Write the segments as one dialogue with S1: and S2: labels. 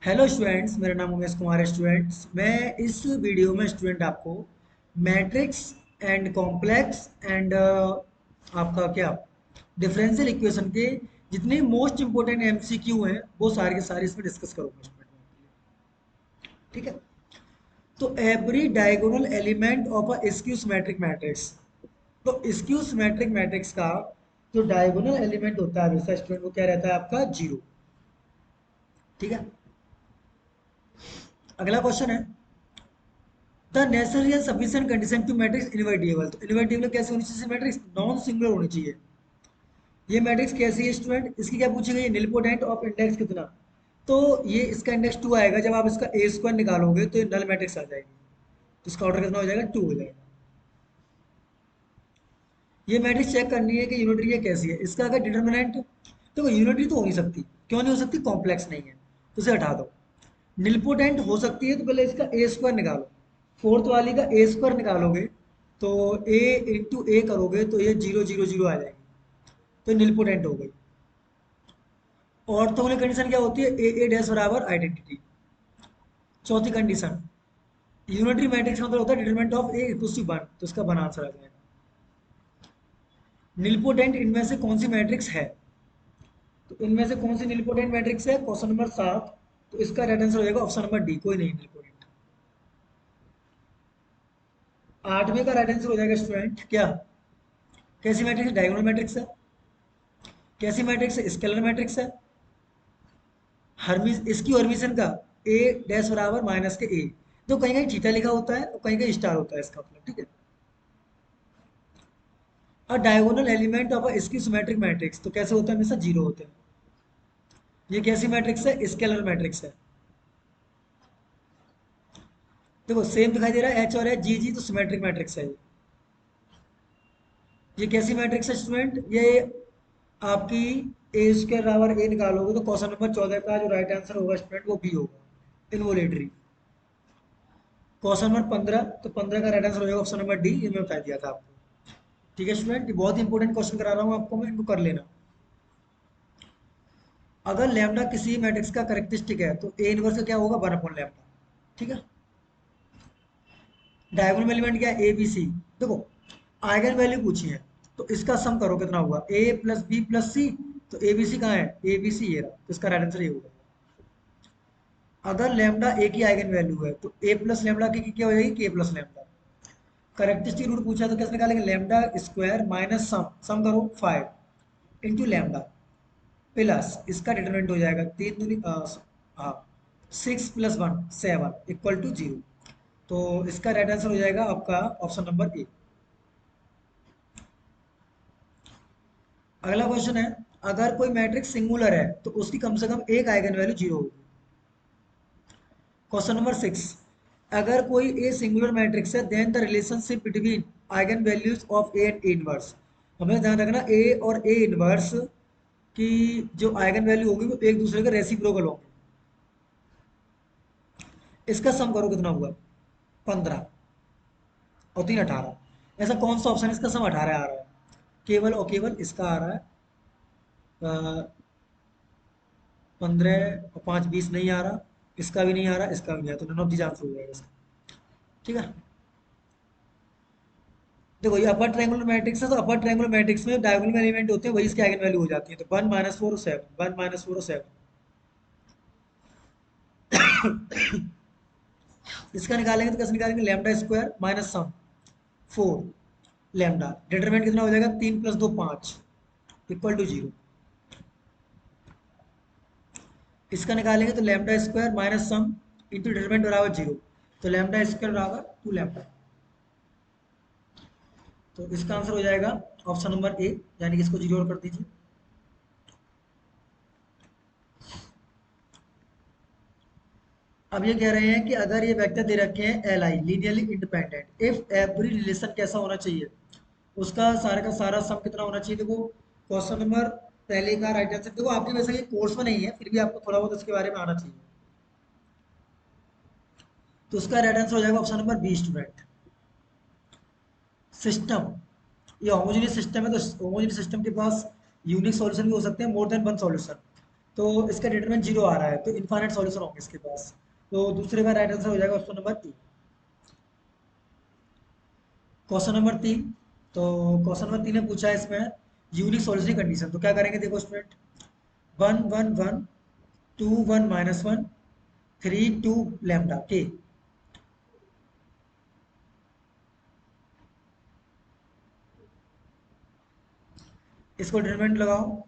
S1: Hello students, मेरा नाम उमेश कुमार है। स्टूडेंट्स, मैं इस वीडियो में आपको मैट्रिक्स एंड कॉम्प्लेक्स एंड आपका क्या डिफरेंशियल इक्वेशन के जितने मोस्ट इंपोर्टेंट एमसीक्यू हैं वो सारे के सारे इसमें डिस्कस करूंगा स्टूडेंट। ठीक है। तो every diagonal element of a skew symmetric matrix. तो स्क्यू सिमेट्रिक मैट्रिक्स का जो डायगोनल एलिमेंट होता है हमेशा स्टूडेंट वो क्या रहता है आपका? जीरो। ठीक है। अगला क्वेश्चन है the necessary and sufficient condition to matrix invertible. तो इनवर्टिबल कैसे होनी चाहिए? मैट्रिक्स नॉन सिंगुलर होनी चाहिए। ये मैट्रिक्स कैसी है स्टूडेंट? इसकी क्या पूछी गई है? निलपोटेंट ऑफ इंडेक्स कितना? तो ये इसका इंडेक्स 2 आएगा। जब आप इसका ए स्क्वायर निकालोगे तो ये नल मैट्रिक्स आ जाएगी। तो इसका ऑर्डर कितना हो जाएगा? 2 हो जाएगा। ये मैट्रिक्स चेक करनी है कि यूनिटरी है कैसी है। इसका अगर डिटर्मिनेंट तो यूनिटरी तो हो नहीं सकती। क्यों नहीं हो सकती? कॉम्प्लेक्स नहीं है, तो इसे हटा दो। निलपोटेंट हो सकती है तो पहले इसका ए स्क्वायर निकालो। फोर्थ वाली का ए स्क्वायर निकालोगे तो ए इंटू ए करोगे तो ये जीरो जीरो जीरो आ जाएगी। तो निलपोटेंट हो गई। ऑर्थोगोनल कंडीशन क्या होती है? ए ए डैश बराबर आइडेंटिटी। चौथी कंडीशन यूनिटरी मैट्रिक्स का मतलब होता है determinant of A equals to 1। तो इसका वन आंसर आ जाएगा। निलपोटेंट इनमें से कौन सी मैट्रिक्स है? तो इनमें से कौन सी निलपोटेंट मैट्रिक्स है? Question number 7। तो इसका राइट आंसर हो जाएगा ऑप्शन नंबर डी, कोई नहीं निलपोटेंट। आठवें का राइट आंसर हो जाएगा स्टूडेंट क्या? कैसी मैट्रिक्स? डायगोनल मैट्रिक्स है। कैसी मैट्रिक्स है? स्केलर मैट्रिक्स है। हर्मिस इसकी हर्मिशन का ए डैश बराबर माइनस के ए। तो कहीं कहीं थीटा लिखा होता है और कहीं कहीं स्टार होता है इसका मतलब। ठीक है। और diagonal element of a skew symmetric matrix तो कैसे होता है? हमेशा जीरो होते हैं। ये कैसी मैट्रिक्स है? स्केलर मैट्रिक्स है। देखो सेम दिखाई दे रहा है एच और एच, जी जी, तो सिमेट्रिक मैट्रिक्स है ये। ये कैसी मैट्रिक्स है स्टूडेंट? ये आपकी ए स्क्वायर बराबर ए निकालोगे तो क्वेश्चन नंबर 14 का जो राइट आंसर होगा स्टूडेंट वो बी होगा, इनवोलेटरी। क्वेश्चन नंबर 15, तो 15 का राइट आंसर हो जाएगा ऑप्शन नंबर डी। ये मैं बता दिया था आपको। ठीक है स्टूडेंट, ये बहुत इंपॉर्टेंट क्वेश्चन करा रहा हूँ आपको मैं, इनको कर लेना। अगर लैम्डा किसी मैट्रिक्स का करेक्टरिस्टिक है तो ए इनवर्स का क्या होगा? 1 अपॉन लैम्डा। ठीक है। डायगोनल एलिमेंट क्या है? A B C. देखो आइगन वैल्यू पूछी है तो इसका सम करो कितना हुआ? ए प्लस बी प्लस सी। तो ए बी सी कहाँ है? ए बी सी ये रहा, तो इसका राइट आंसर ये होगा। अगर लैम्डा ए की आइगन वैल्यू है तो ए प्लस लैम्डा की क्या हो जाएगी? के प्लस लैम्डा। करेक्टरिस्टिक रूट पूछा तो कैसे निकालेंगे? लैम्डा स्क्वायर माइनस सम, सम करो 5 इंटू लैम्डा प्लस इसका डिटरमिनेंट हो जाएगा 3 दूनी हाँ 6 प्लस 1 7 इक्वल टू 0। तो इसका राइट आंसर हो जाएगा आपका ऑप्शन नंबर ए। अगला क्वेश्चन है अगर कोई मैट्रिक्स सिंगुलर है तो उसकी कम से कम एक आइगन वैल्यू जीरो होगी। क्वेश्चन नंबर 6 अगर कोई ए सिंगुलर मैट्रिक्स है then the relationship between eigenvalues of A and A inverse. हमें ध्यान रखना ए और ए इनवर्स की जो आइगन वैल्यू होगी वो एक दूसरे के रेसिप्रोकल होंगे। इसका सम करो कितना हुआ? 15 और 3 18। ऐसा कौन सा ऑप्शन इसका सम 18 आ रहा है? केवल और केवल इसका आ रहा है 15 और 5 20 नहीं आ रहा। इसका भी नहीं आ रहा, इसका भी नहीं आ रहा, तो नन ऑफ दीज आंसर हो जाएगा इसका। ठीक है। देखो ये अपर ट्रायंगुलर मैट्रिक्स है तो अपर ट्रायंगुलर मैट्रिक्स में डायगोनल एलिमेंट होते हैं वही इसकी आइगन वैल्यू हो जाती है। तो 1 माइनस 4 और 7, 1 माइनस 4 और 7। इसका निकालेंगे तो कैसे निकालेंगे? Lambda square minus sum 4 lambda. Determinant कितना हो जाएगा? 3 प्लस 2 5 इक्वल टू 0। इसका निकालेंगे तो lambda square minus sum into determinant बराबर 0। तो लैम्डा स्क्वायर बराबर 2 लैम्डा। तो इसका आंसर हो जाएगा ऑप्शन नंबर ए, यानी कि इसको जीरो कर दीजिए। अब ये कह रहे हैं कि अगर ये वेक्टर दे रखे हैं L I linearly independent if every relation कैसा होना चाहिए? उसका सारा का सारा सम कितना होना चाहिए? देखो क्वेश्चन नंबर पहले का राइट आंसर देखो, आपके वैसे ये कोर्स में नहीं है फिर भी आपको थोड़ा बहुत इसके बारे में आना चाहिए। तो उसका राइट आंसर हो जाएगा option number B student. System ये होमोजेनियस सिस्टम है तो होमोजेनियस सिस्टम के पास यूनिक सॉल्यूशन भी हो सकते हैं, मोर देन वन सॉल्यूशन। तो इसका डिटरमिनेंट जीरो आ रहा है, तो इनफाइनाइट सॉल्यूशन होंगे इसके पास। तो दूसरे का राइट आंसर हो जाएगा ऑप्शन नंबर ई। Question number 3। तो क्वेश्चन नंबर 3 ने पूछा है इसमें यूनिक सॉल्यूशन कंडीशन। तो क्या करेंगे, देखो student, one one one, two one minus one, three two lambda के। इसको डिटरमिनेंट लगाओ।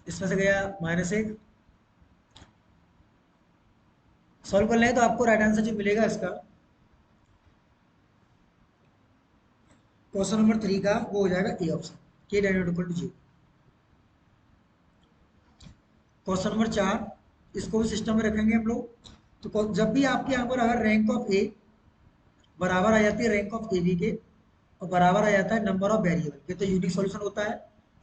S1: इसमें से गया -1। सॉल्व कर लें तो आपको राइट आंसर जो मिलेगा इसका क्वेश्चन नंबर 3 का, वो हो जाएगा ए ऑप्शन, के dynamic equal to zero. Question number 4, इसको भी सिस्टम में रखेंगे हम लोग। तो जब भी आपके यहाँ पर अगर रैंक ऑफ ए बराबर आ जाती है रैंक ऑफ ए बी के, और बराबर आ जाता है नंबर ऑफ वेरिएबल के, तो यूनिक सॉल्यूशन होता है।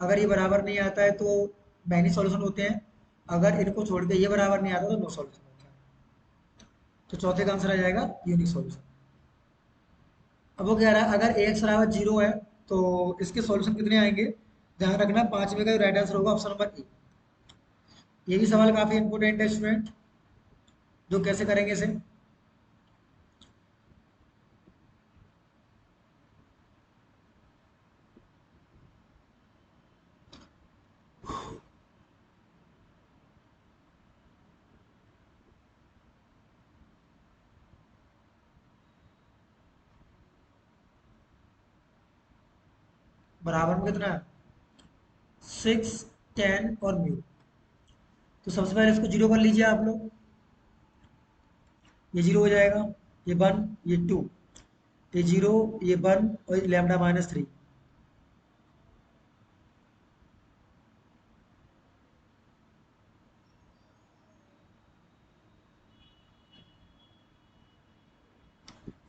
S1: अगर ये बराबर नहीं आता है तो मैनी सॉल्यूशन होते हैं। अगर इनको छोड़ के ये बराबर नहीं आता तो नो सॉल्यूशन होता है। तो चौथे का आंसर आ जाएगा यूनिक सॉल्यूशन। अब वो कह रहा है अगर ए एक्स बराबर जीरो है तो इसके सॉल्यूशन कितने आएंगे। ध्यान रखना, पांचवे का राइट आंसर होगा ऑप्शन नंबर ए। ये भी सवाल काफी इंपोर्टेंट है स्टूडेंट, जो कैसे करेंगे इसे। बराबर में कितना है, 6 10 और म्यू। तो सबसे पहले इसको जीरो कर लीजिए आप लोग। ये जीरो हो जाएगा, ये वन, ये टू, ये जीरो, ये वन और लैम्डा -3।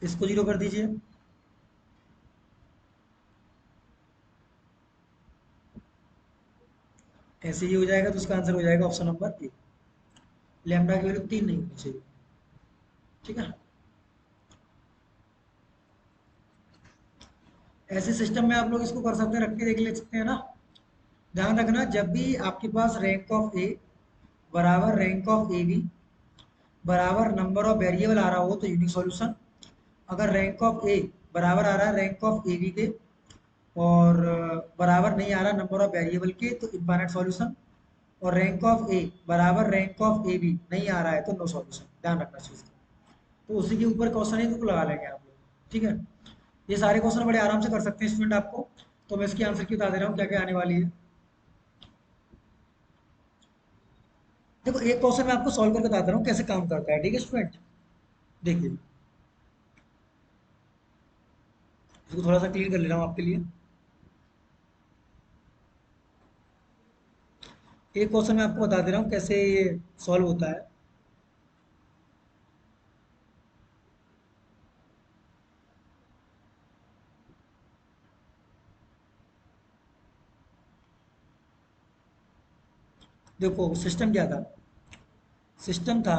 S1: इसको जीरो कर दीजिए। ऐसे ही हो जाएगा, तो इसका आंसर हो जाएगा ऑप्शन नंबर ए। लैम्डा की वैल्यू 3 नहीं होनी चाहिए। ठीक है। ऐसे सिस्टम में आप लोग इसको कर सकते हैं, रख के देख ले सकते हैं ना। ध्यान रखना, जब भी आपके पास रैंक ऑफ ए बराबर रैंक ऑफ ए बी बराबर नंबर ऑफ वेरिएबल आ रहा हो तो यूनिक सॉल्यूशन। अगर रैंक ऑफ ए बराबर आ रहा है रैंक ऑफ ए बी के, और बराबर नहीं आ रहा नंबर ऑफ वेरिएबल के, तो इनफाइनाइट सॉल्यूशन। और रैंक ऑफ ए बराबर रैंक ऑफ ए बी नहीं आ रहा है तो नो सॉल्यूशन। ध्यान रखना चीज़ का। तो उसी के ऊपर क्वेश्चन है तो लगा लेंगे आप लोग। ठीक है। ये सारे क्वेश्चन बड़े आराम से कर सकते हैं स्टूडेंट आपको। तो मैं इसकी आंसर की बता दे रहा हूँ क्या क्या आने वाली है। देखो, एक क्वेश्चन मैं आपको सॉल्व करके बता दे रहा हूँ कैसे काम करता है। ठीक है स्टूडेंट, देखिए, इसको थोड़ा सा क्लीन कर ले रहा हूँ आपके लिए। एक क्वेश्चन मैं आपको बता दे रहा हूँ कैसे ये सॉल्व होता है। देखो सिस्टम क्या था, सिस्टम था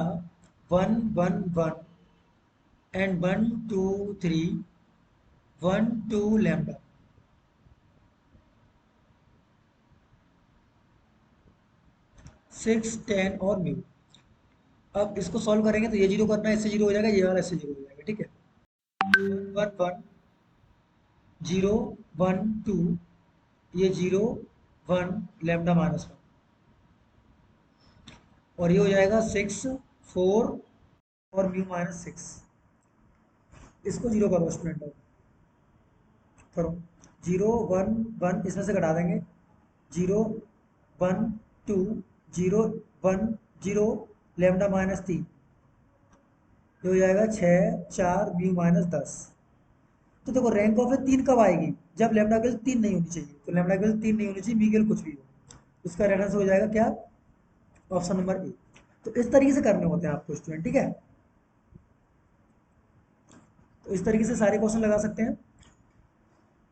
S1: 1 1 1 एंड 1 2 3 1 2 लैम्डा, 6 10 और म्यू। अब इसको सॉल्व करेंगे तो ये जीरो करना है, इससे जीरो हो जाएगा, ये वाला इससे जीरो हो जाएगा। ठीक है। 1 1 जीरो 1 2, ये जीरो 1 लैम्डा -1, और ये हो जाएगा 6 4 और म्यू -6। इसको जीरो करो स्टूडेंट, करो। जीरो वन वन इसमें से घटा देंगे, जीरो 1 2, जीरो 1 0 लैम्डा -3, ये हो जाएगा 6 4 म्यू -10। तो देखो रैंक ऑफ है 3 कब आएगी, जब लैम्डा की 3 नहीं होनी चाहिए। तो लैम्डा की 3 नहीं होनी चाहिए, मी कुछ भी हो। उसका रेफरेंस हो जाएगा क्या, ऑप्शन नंबर ए। तो इस तरीके से करने होते हैं आपको स्टूडेंट। ठीक है। तो इस तरीके से सारे क्वेश्चन लगा सकते हैं।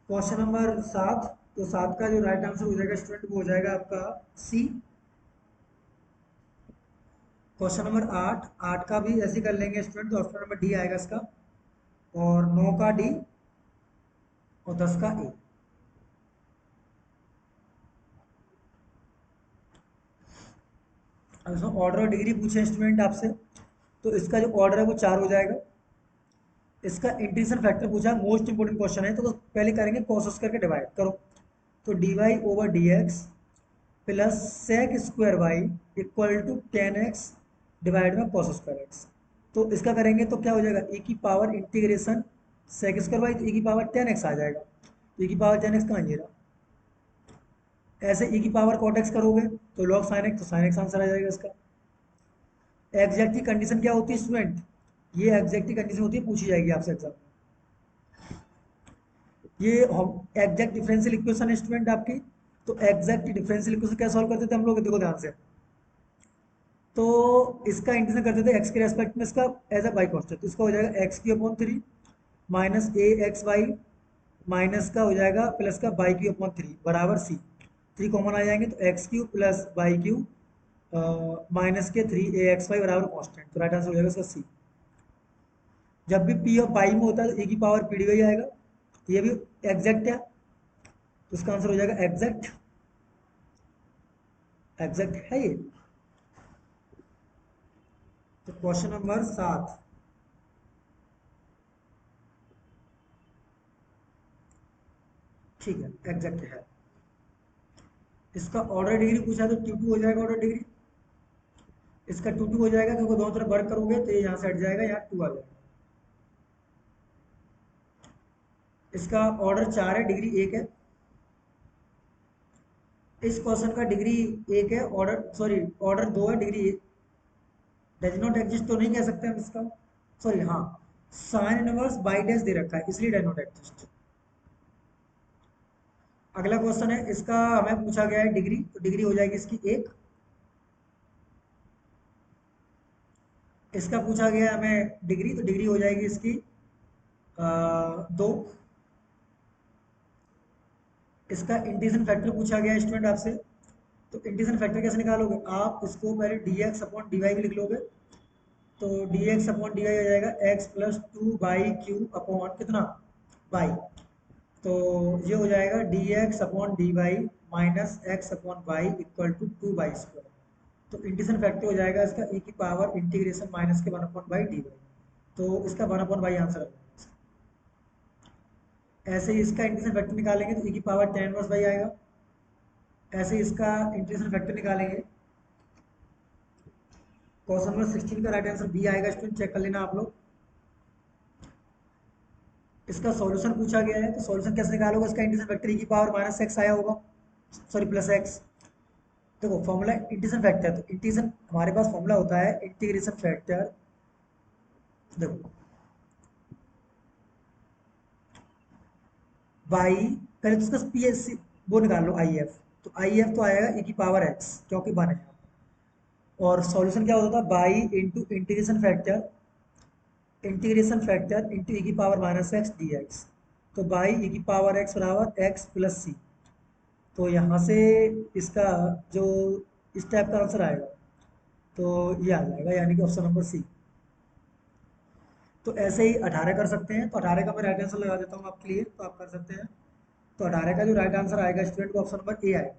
S1: क्वेश्चन नंबर 7, तो 7 का जो राइट आंसर हो जाएगा स्टूडेंट वो हो जाएगा आपका सी। क्वेश्चन नंबर 8, 8 का भी ऐसे कर लेंगे स्टूडेंट, तो ऑप्शन नंबर डी आएगा इसका। और 9 का डी, और 10 का ए। अब इसमें ऑर्डर और डिग्री पूछे स्टूडेंट आपसे, तो इसका जो ऑर्डर है वो 4 हो जाएगा। इसका इंटीग्रेशन फैक्टर पूछा है, मोस्ट इंपोर्टेंट क्वेश्चन है, तो पहले करेंगे कॉस करके डिवाइड करो। तो D Y over D x plus sec square y equal to 10x divide में कॉस स्क्वायर एक्स। तो इसका करेंगे तो क्या हो जाएगा, e की power integration sec square y, तो e की पावर 10x आ जाएगा। तो e की पावर 10x कहाँ ये रहा। ऐसे e की पावर cot x करोगे तो log sin x, तो sin x आंसर आ जाएगा इसका। एग्जैक्ट की कंडीशन क्या होती है स्टूडेंट, ये एग्जैक्ट की कंडीशन होती है, पूछी जाएगी आपसे एग्जाम में। ये एग्जैक्ट डिफरेंशियल इक्वेशन है स्टूडेंट आपकी। तो एग्जैक्ट डिफरेंशियल इक्वेशन कैसे सॉल्व करते थे हम लोग, देखो ध्यान से। तो इसका इंटीग्रेशन करते थे एक्स के रेस्पेक्ट में, इसका एज अ बाई कॉन्स्टेंट, तो इसका हो जाएगा एक्स क्यू अपॉन 3 माइनस ए एक्स वाई माइनस का हो जाएगा प्लस का बाई क्यू अपॉन 3 बराबर सी। 3 कॉमन आ जाएंगे तो x Q plus by Q minus के 3 ए एक्स वाई बराबर कॉन्स्टेंट, तो राइट आंसर हो जाएगा इसका सी। जब भी पी ऑफ बाई में होता है तो ए की पावर पी डी वाई आएगा, ये भी एग्जैक्ट है, तो इसका आंसर हो जाएगा एग्जैक्ट। एग्जैक्ट है ये। तो क्वेश्चन नंबर 7, ठीक है, एग्जैक्ट है। इसका ऑर्डर डिग्री पूछा है तो टू टू हो जाएगा ऑर्डर डिग्री। इसका टू टू हो जाएगा क्योंकि दोनों तरफ वर्क करोगे तो ये यहाँ से हट जाएगा, यहाँ टू आ जाएगा। इसका ऑर्डर 4 है, डिग्री 1 है। इस क्वेश्चन का डिग्री 1 है, ऑर्डर सॉरी ऑर्डर 2 है, डिग्री डज नॉट एग्जिस्ट तो नहीं कह सकते हम इसका, सॉरी हाँ, साइन इनवर्स बाई डैश दे रखा है इसलिए डज नॉट एग्जिस्ट। अगला क्वेश्चन है, इसका हमें पूछा गया है डिग्री, तो डिग्री हो जाएगी इसकी 1। इसका पूछा गया है हमें डिग्री, तो डिग्री हो जाएगी इसकी 2। इसका इंटीग्रेशन फैक्टर पूछा गया है स्टूडेंट आपसे, तो इंटीग्रेशन फैक्टर कैसे निकालोगे, आप इसको पहले d x upon D y भी लिख लोगे। तो D x upon D y हो जाएगा x plus 2 by Q upon कितना, बाई। तो ये हो जाएगा D x upon D Y minus x upon y equal to 2 by square. तो इंटीग्रेशन फैक्टर हो जाएगा इसका e की पावर इंटीग्रेशन माइनस के 1 अपॉन बाई डी वाई, तो इसका 1 अपॉन बाई आंसर आ जाएगा। ऐसे ही इसका इंटीग्रेशन फैक्टर निकालेंगे तो e की पावर tan इनवर्स बाई आएगा। ऐसे ही इसका इंटीग्रेशन फैक्टर निकालेंगे, क्वेश्चन नंबर 16 का राइट आंसर बी आएगा स्टूडेंट, चेक कर लेना आप लोग। इसका सॉल्यूशन पूछा गया है, तो सॉल्यूशन कैसे निकालोगे, इसका इंटीग्रेशन फैक्टर e की पावर माइनस एक्स आया होगा, सॉरी प्लस एक्स। देखो फॉर्मूला इंटीग्रेशन फैक्टर, तो इंटीग्रेशन हमारे पास फॉर्मूला होता है इंटीग्रेशन फैक्टर, देखो बाई, पहले तो इसका पी एस सी वो निकाल लो आई एफ, तो आई एफ तो आएगा e की पावर एक्स क्योंकि बन है। और सॉल्यूशन क्या होता था, Y into integration factor into E की power minus X D X. तो बाई ई की पावर एक्स बराबर एक्स प्लस सी। तो यहाँ से इसका जो इस टाइप का आंसर आएगा तो ये आ जाएगा, यानी कि ऑप्शन नंबर सी। तो ऐसे ही 18 कर सकते हैं, तो 18 का मैं राइट आंसर लगा देता हूँ आपके लिए, तो आप कर सकते हैं। तो 18 का जो राइट आंसर आएगा स्टूडेंट को ऑप्शन नंबर ए आएगा।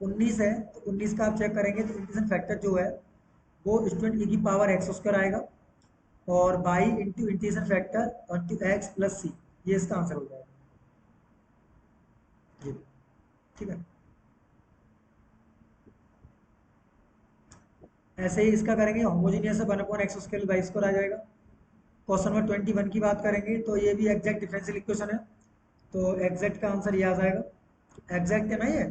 S1: 19 है, तो 19 का आप चेक करेंगे तो इंटीग्रेशन फैक्टर जो है वो स्टूडेंट ई की पावर एक्स स्क्वायर आएगा, और Y into integration factor into X plus C, ये इसका आंसर हो जाएगा जी। ठीक है, ऐसे ही इसका करेंगे homogeneous one upon X square Y square आ जाएगा। क्वेश्चन नंबर 21 की बात करेंगे तो ये भी एग्जैक्ट डिफरेंशियल इक्वेशन है, तो एग्जैक्ट का आंसर ये आ जाएगा, एग्जैक्ट है ना ये,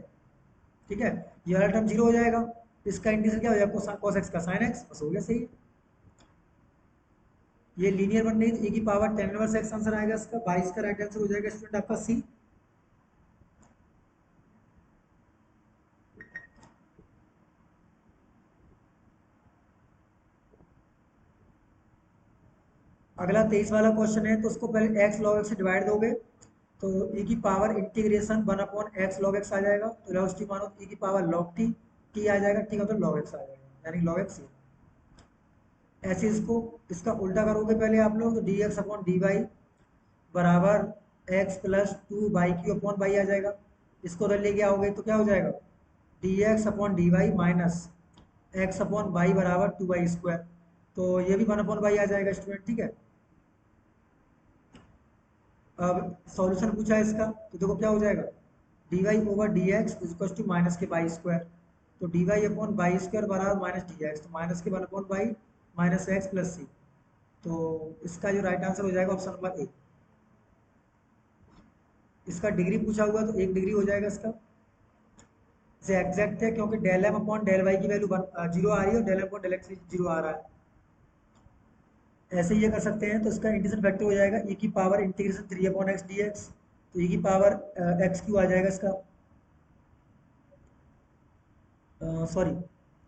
S1: ठीक है। ये वाला टर्म जीरो हो जाएगा, इसका इंटीग्रेशन क्या हो जाएगा, cos x का sin x, बस हो गया सही। ये लीनियर बन रही है तो e की power tan inverse x answer आएगा इसका, 22 का राइट आंसर हो जाएगा स्टूडेंट आपका सी। अगला 23 वाला क्वेश्चन है, तो उसको पहले x log x से डिवाइड दोगे तो e की power integration 1 upon x log x आ जाएगा, तो लॉग टी मानो तो e की पावर log t आ जाएगा, ठीक है, तो log x आ जाएगा यानी log x। ऐसे इसको इसका उल्टा करोगे पहले आप लोग, तो D x upon D Y बराबर X plus two Y Q upon Y आ जाएगा। इसको उधर लेके आओगे तो क्या हो जाएगा, D x upon D Y minus x upon Y बराबर टू बाई स्क्वायर। तो ये भी वन अपॉन बाई आ जाएगा स्टूडेंट, ठीक है। अब सॉल्यूशन पूछा है इसका, तो देखो क्या हो जाएगा, D Y over D X is equal to minus K Y square. तो D Y upon Y square बराबर माइनस डी एक्स, तो minus K one upon Y minus X plus C. तो इसका जो राइट आंसर हो जाएगा ऑप्शन नंबर ए। इसका degree पूछा हुआ तो 1 डिग्री हो जाएगा इसका। से एग्जैक्ट है क्योंकि del M upon del y की वैल्यू 0 आ रही है और del M upon del x 0 आ रहा है। ऐसे ये कर सकते हैं, तो इसका इंटीग्रेशन फैक्टर हो जाएगा ई की power integration 3 upon x D X. तो ई की पावर एक्स क्यू आ जाएगा इसका, सॉरी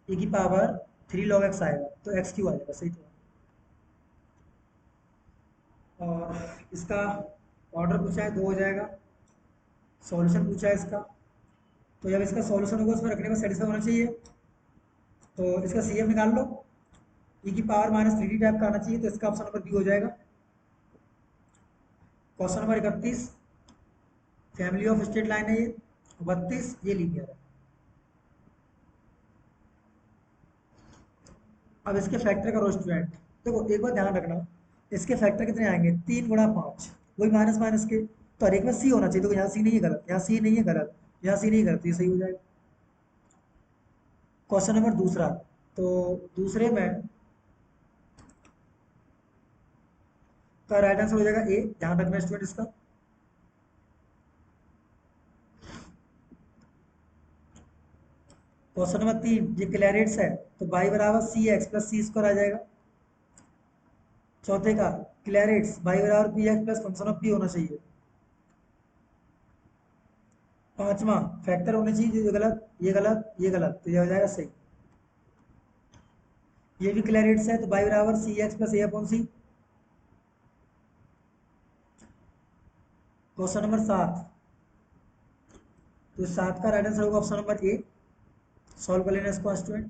S1: ई की पावर 3 log एक्स आएगा तो एक्स क्यू आ जाएगा, सही तो। इसका ऑर्डर पूछा है 2 हो जाएगा। सॉल्यूशन पूछा है इसका, तो जब इसका सॉल्यूशन होगा उसमें रखने में सेटिस्फाई होना चाहिए। तो इसका सी एफ निकाल लो, ई की पावर माइनस 3D टाइप का आना चाहिए, तो इसका ऑप्शन नंबर बी हो जाएगा। Question number 31, family of straight line है ये। 32 ये लीनियर है। अब इसके फैक्टर करो स्टूडेंट। देखो एक बार ध्यान रखना, इसके फैक्टर कितने आएंगे, 3 गुणा 5, वही माइनस माइनस के। तो हर एक में सी होना चाहिए, तो यहाँ सी नहीं है गलत, यहाँ सी नहीं है गलत, यहाँ सी नहीं गलत, ये सही हो जाएगा। क्वेश्चन नंबर दूसरा, तो दूसरे में का राइट आंसर हो जाएगा ए, ध्यान रखना स्टूडेंट इसका। क्वेश्चन नंबर 3, ये क्लैरियट्स है, तो बाई बराबर सी एक्स प्लस सी स्क्वायर आ जाएगा। चौथे का क्लैरियट्स बाई बराबर P x plus function of P होना चाहिए। पांचवा फैक्टर होने चाहिए, ये गलत ये गलत ये गलत, तो ये हो जाएगा सही। ये भी क्लैरियट्स है, तो बाई बराबर सी एक्स प्लस ए अपॉन सी। क्वेश्चन नंबर 7, तो 7 का राइट आंसर होगा ऑप्शन नंबर ए। सॉल्व कर लेना इसको स्टूडेंट।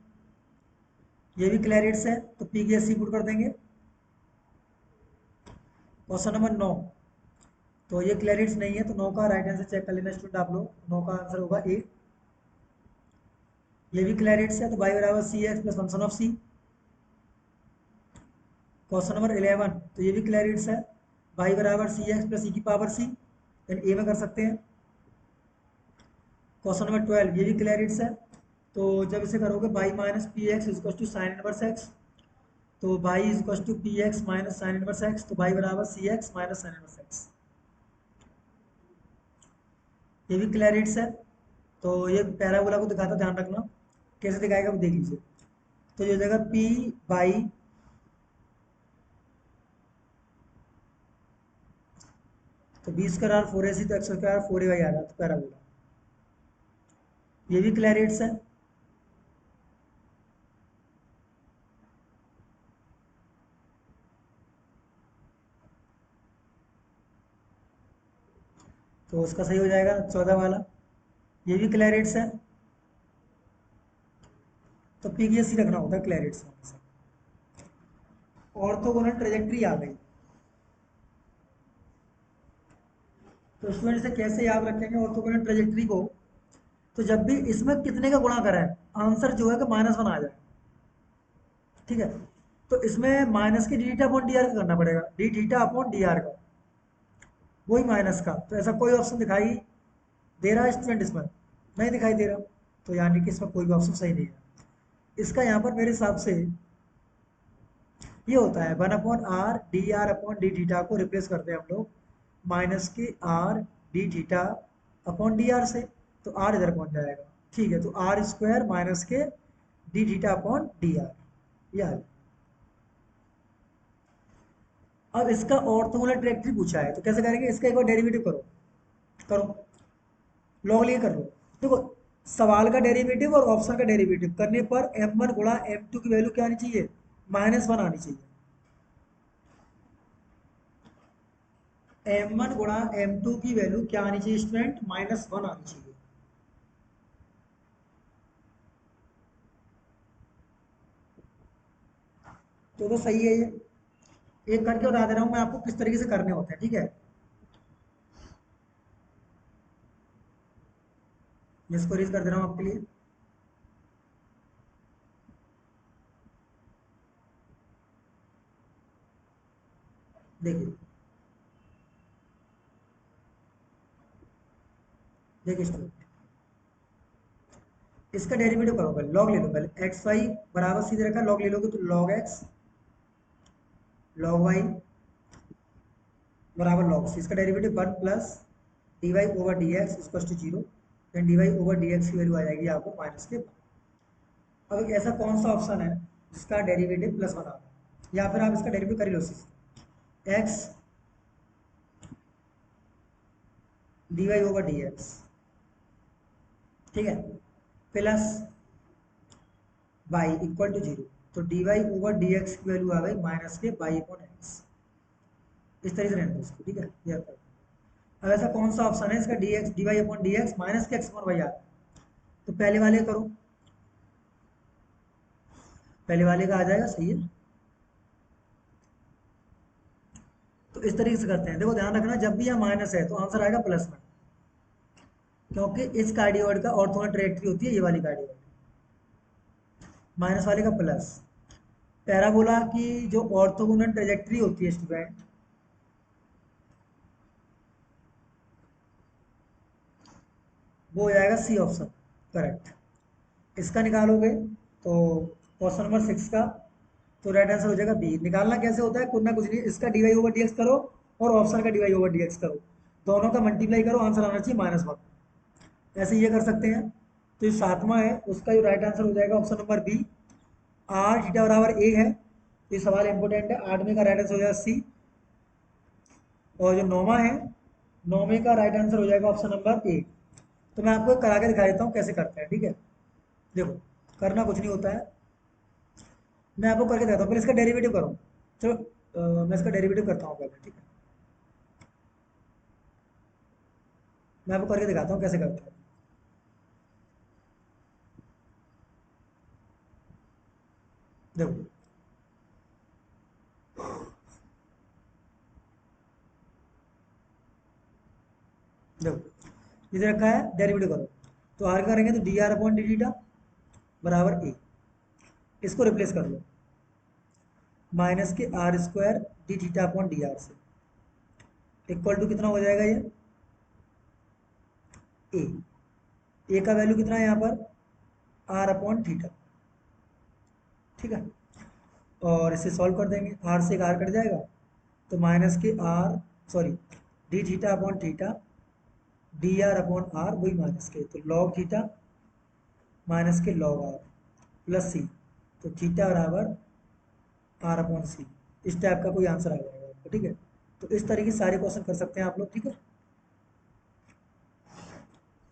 S1: ये भी क्लैरियट्स है, तो पी की एस सी पुट कर देंगे। क्वेश्चन नंबर 9, तो ये क्लैरियट्स नहीं है, तो 9 का राइट आंसर चेक कर लेना स्टूडेंट आप लोग। 9 का आंसर होगा ए। ये भी क्लैरियट्स है, तो बाई बराबर C X plus function of C. Question number 11, तो ये भी क्लैरियट्स है, बाई बराबर सी एक्स प्लस ई की पावर सी, यानी ए में कर सकते हैं। क्वेश्चन नंबर 12, ये भी क्लैरियट्स है, तो जब इसे करोगे Y minus P X is equal to sine inverse X, तो Y is equal to P X minus sine inverse X, तो बाई बराबर C X minus sine inverse X. ये भी क्लैरियट्स है, तो ये पैराबोला को दिखाता, ध्यान रखना कैसे दिखाएगा वो देख लीजिए। तो ये हो जाएगा पी बाई, तो बी स्क्वायर आर 4ac, तो एक्स स्क्वायर 4ay आ रहा, तो पैराबोला। ये भी क्लैरियट्स है, तो उसका सही हो जाएगा 14 वाला। ये भी क्लैरियट्स है, तो पी की एस सी रखना होता है क्लैरियट्स में से। ऑर्थोगोनल ट्रेजेक्ट्री आ गई, तो स्टूडेंट इसे कैसे याद रखेंगे ऑर्थोगोनल ट्रेजेक्ट्री को, तो जब भी इसमें कितने का गुणा करें, आंसर जो है कि -1 आ जाए, ठीक है। तो इसमें माइनस के D theta upon d are का करना पड़ेगा, D theta upon d are का, वही माइनस का। तो ऐसा कोई ऑप्शन दिखाई दे रहा है स्टूडेंट इसमें, नहीं दिखाई दे रहा, तो यानी कि इसमें कोई भी ऑप्शन सही नहीं है। इसका यहाँ पर मेरे हिसाब से ये होता है 1/r D r upon d theta को रिप्लेस करते हैं हम लोग minus k R D theta upon d r से, तो आर इधर पहुंच जाएगा, ठीक है। तो आर स्क्वायर माइनस के D theta upon d are, यह। अब इसका ऑर्थोगोनल ट्रैजेक्टरी पूछा है, तो कैसे करेंगे, इसका एक बार डेरिवेटिव करो, करो लॉग लिए कर लो। देखो सवाल का डेरिवेटिव और ऑप्शन का डेरिवेटिव करने पर m1 गुणा m2 की वैल्यू क्या आनी चाहिए, -1 आनी चाहिए। m1 गुणा m2 की वैल्यू क्या आनी चाहिए स्टूडेंट, -1 आनी चाहिए। तो सही है ये। एक करके बता दे रहा हूं मैं आपको किस तरीके से करने होते हैं, ठीक है। मैं इसको रीज कर दे रहा हूँ आपके लिए। देखिए देखिए स्टूडेंट, इसका डेरिवेटिव करो पहले, लॉग ले लो पहले, एक्स वाई बराबर सीधे रखा, लॉग ले लोगे तो लॉग एक्स लॉग वाई बराबर लॉग सी, इसका derivative one plus d Y over D x equal to zero, then d Y over D x की वैल्यू आ जाएगी आपको माइनस के। अब एक ऐसा कौन सा ऑप्शन है जिसका डेरिवेटिव प्लस बना है, या फिर आप इसका डेरिवेटिव कर ही लो सीधे, X D Y over D X, ठीक है, plus Y equal to zero, तो D Y over D x की वैल्यू आ गई minus K by upon x. इस तरीके से रहने दो इसको, ठीक है, क्लियर कर। अब ऐसा कौन सा ऑप्शन है इसका d x D Y upon d x minus k x upon y आ रहा है, तो पहले वाले करो, पहले वाले का आ जाएगा, सही है। तो इस तरीके से करते हैं, देखो ध्यान रखना जब भी यह माइनस है तो आंसर आएगा प्लस में, क्योंकि इस कार्डियोइड का ऑर्थोगोनल ट्रैजेक्टरी होती है ये वाली कार्डियोइड, माइनस वाले का प्लस। पैराबोला की जो ऑर्थोगोनल ट्रैजेक्टरी होती है स्टूडेंट, वो हो जाएगा सी ऑप्शन करेक्ट। इसका निकालोगे तो क्वेश्चन नंबर 6 का, तो राइट आंसर हो जाएगा बी। निकालना कैसे होता है, कुछ ना कुछ नहीं, इसका d Y over D x करो और ऑप्शन का d Y over D x करो, दोनों का मल्टीप्लाई करो, आंसर आना चाहिए माइनस वन, ऐसे ये कर सकते हैं। तो ये सातवां है, उसका जो राइट आंसर हो जाएगा option number B, r theta बराबर ए है। ये सवाल इंपोर्टेंट है, आठवें का राइट आंसर हो जाएगा सी, और जो नौवां है, नौवें का राइट आंसर हो जाएगा ऑप्शन नंबर ए। तो मैं आपको करा के दिखा देता हूँ कैसे करते हैं, ठीक है। देखो करना कुछ नहीं होता है, मैं आपको करके देता हूँ, पहले इसका डेरिवेटिव करो। चलो मैं इसका डेरिवेटिव करता हूँ पहले, ठीक है, मैं आपको करके दिखाता हूँ कैसे करते हैं। देखो देखो इधर रखा है डेरिवेटिव करो, तो आर करेंगे तो d r upon d theta बराबर ए, इसको रिप्लेस कर लो minus k r square d theta upon d r से, इक्वल टू कितना हो जाएगा ये ए, ए का वैल्यू कितना है यहाँ पर आर अपॉन थीटा, ठीक है। और इसे सॉल्व कर देंगे, आर से एक आर कट जाएगा, तो minus k r sorry d theta upon theta d r upon r वही माइनस के, तो log theta minus k log r plus C, तो थीटा बराबर आर अपॉन सी, इस टाइप का कोई आंसर आ जाएगा आपको, ठीक है। तो इस तरीके से सारे क्वेश्चन कर सकते हैं आप लोग, ठीक है।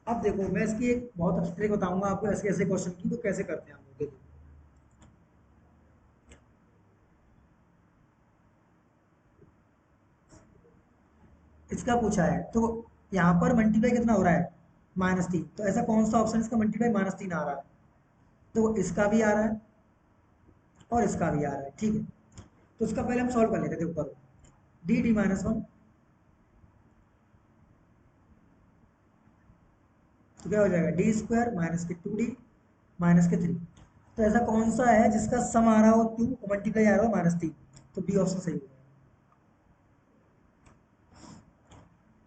S1: अब देखो मैं इसकी एक बहुत अच्छी ट्रिक बताऊंगा आपको ऐसे ऐसे क्वेश्चन की, तो कैसे करते हैं हम लोग, देखो इसका पूछा है, तो यहाँ पर मल्टीप्लाई कितना हो रहा है -3, तो ऐसा कौन सा ऑप्शन इसका मल्टीप्लाई -3 आ रहा है, तो इसका भी आ रहा है और इसका भी आ रहा है, ठीक है। तो इसका पहले हम सॉल्व कर लेते हैं, देखो करो डी डी -1, तो क्या हो जाएगा डी स्क्वायर माइनस के 2d माइनस के 3, तो ऐसा कौन सा है जिसका सम आ रहा हो 2 और मल्टीप्लाई आ रहा हो -3, तो बी ऑप्शन सही होगा।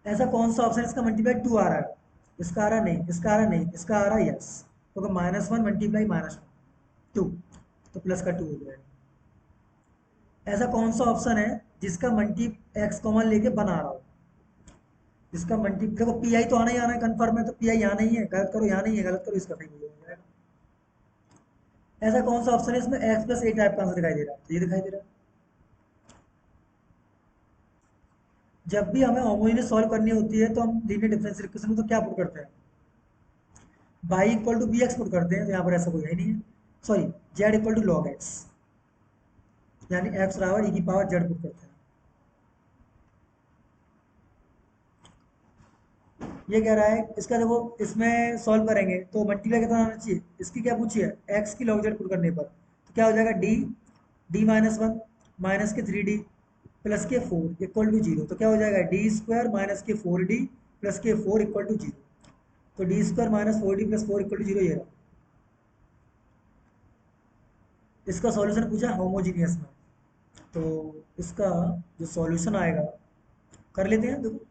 S1: ऐसा कौन सा ऑप्शन इसका मल्टीप्लाई 2 आ रहा है, इसका आ रहा नहीं, इसका आ रहा नहीं, इसका आ रहा यस, तो -1 मल्टीप्लाई -2, तो प्लस का 2 हो जाएगा। ऐसा कौन सा ऑप्शन है जिसका मल्टी एक्स कॉमन लेके बना रहा हो, जिसका मल्टी देखो पी आई तो आना ही आना है कंफर्म है, तो पी आई यहाँ नहीं है, गलत करो यहाँ नहीं है, गलत करो इसका सही हो जाएगा। ऐसा कौन सा ऑप्शन है इसमें एक्स प्लस ए टाइप का आंसर दिखाई दे रहा है, तो ये दिखाई दे रहा है। जब भी हमें होमोजेनियस सॉल्व करनी होती है तो हम लीनियर डिफरेंशियल इक्वेशन में तो क्या पुट करते हैं, y equal to b x put करते हैं, तो यहाँ पर ऐसा कोई है नहीं है, sorry z equal to log x, यानी x बराबर e की पावर z पुट करते हैं। ये कह रहा है इसका, देखो इसमें सॉल्व करेंगे तो मल्टीप्लाई कितना आना चाहिए, इसकी क्या पूछी है x की लॉग z पुट करने पर, तो क्या हो जाएगा d d-1 माइनस के 3d plus k 4 equal to zero, तो क्या हो जाएगा डी स्क्वायर माइनस के 4d plus k 4 equal to zero, तो D square minus 4d plus 4 equal to 0 ये रहा। इसका सॉल्यूशन पूछा होमोजीनियस में, तो इसका जो सॉल्यूशन आएगा कर लेते हैं। देखो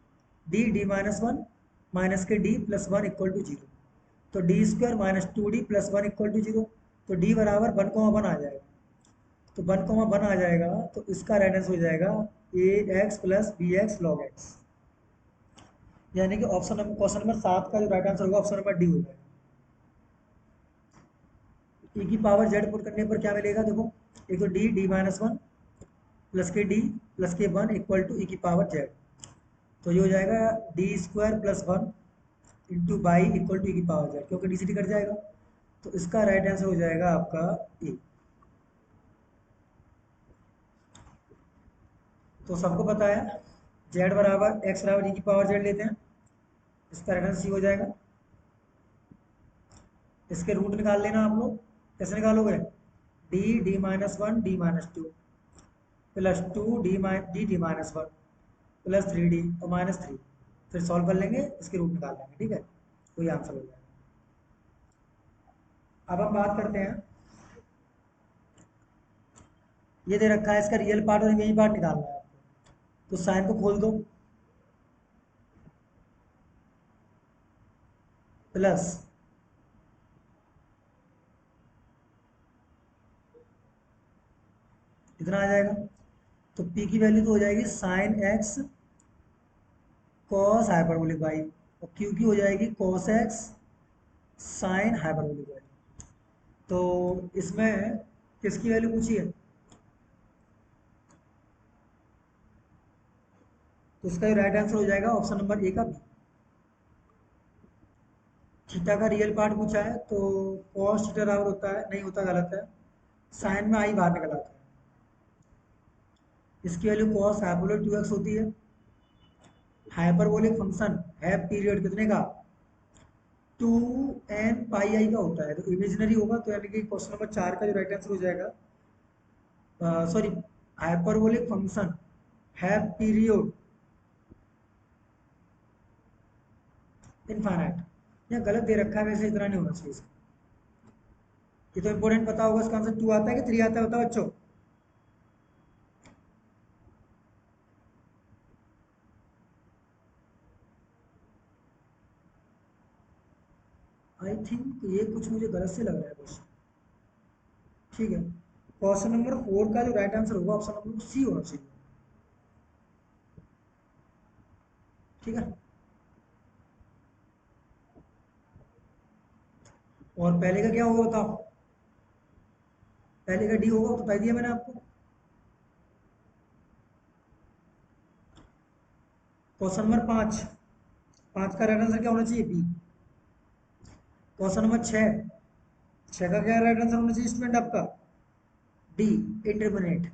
S1: डी माइनस वन माइनस के D plus one equal to zero, तो D square minus 2d plus one equal to zero, तो डी बराबर 1,1 आ जाएगा। तो 1,1 आ जाएगा, तो इसका राइट आंसर हो जाएगा A X plus B X log x. यानी कि ऑप्शन नंबर क्वेश्चन नंबर 7 का जो राइट आंसर होगा ऑप्शन नंबर डी हो जाएगा। ई की पावर जेड पुट करने पर क्या मिलेगा, देखो एक तो डी माइनस वन प्लस के वन इक्वल टू ई की पावर जेड, तो ये हो जाएगा D square plus one into Y equal to E की पावर जेड, क्योंकि डी सी डी कट जाएगा। तो इसका राइट आंसर हो जाएगा आपका ए। तो सबको पता है जेड बराबर एक्स बराबर ई की पावर जेड लेते हैं, इसका राइट आंसर सी हो जाएगा। इसके रूट निकाल लेना आप लोग, कैसे निकालोगे, D minus one D minus two plus two D minus one plus three D और माइनस थ्री, फिर सॉल्व कर लेंगे, इसके रूट निकाल लेंगे, ठीक है, तो ये आंसर हो जाएगा। अब हम बात करते हैं, ये दे रखा है इसका रियल पार्ट और इमेजिनरी पार्ट निकालना है आपको, तो साइन को खोल दो, प्लस इतना आ जाएगा, तो p की वैल्यू तो हो जाएगी sine x cos hyperbolic y, और q की हो जाएगी cos x sine hyperbolic y. तो इसमें किसकी वैल्यू पूछी है, तो इसका राइट आंसर हो जाएगा ऑप्शन नंबर ए का बी। थीटा का रियल पार्ट पूछा है, तो कॉस थीटा बराबर होता है, नहीं होता, गलत है, साइन में आई बाहर निकल आता है। इसकी वैल्यू कॉस हाइपरबोलिक 2x होती है। हाइपरबोलिक फंक्शन है पीरियड कितने का, 2n पाई आई का होता है, तो इमेजिनरी होगा, तो यानी कि क्वेश्चन नंबर 4 का जो राइट आंसर हो जाएगा, सॉरी, हाइपरबोलिक फंक्शन है पीरियड इनफाइनाइट, या गलत दे रखा है, वैसे इतना नहीं होना चाहिए इसका। ये तो इंपॉर्टेंट पता होगा, इसका आंसर 2 आता है कि 3 आता है, बताओ बच्चों। आई थिंक ये कुछ मुझे गलत से लग रहा है क्वेश्चन, ठीक है। क्वेश्चन नंबर 4 का जो राइट आंसर होगा ऑप्शन नंबर सी होना चाहिए, ठीक है। और पहले का क्या होगा बताओ, पहले का डी होगा, बता दिया मैंने आपको। क्वेश्चन नंबर 5, 5 का राइट आंसर क्या होना चाहिए, बी। क्वेश्चन नंबर 6 का क्या राइट आंसर होना चाहिए स्टूडेंट आपका, डी इंटरमिनेट।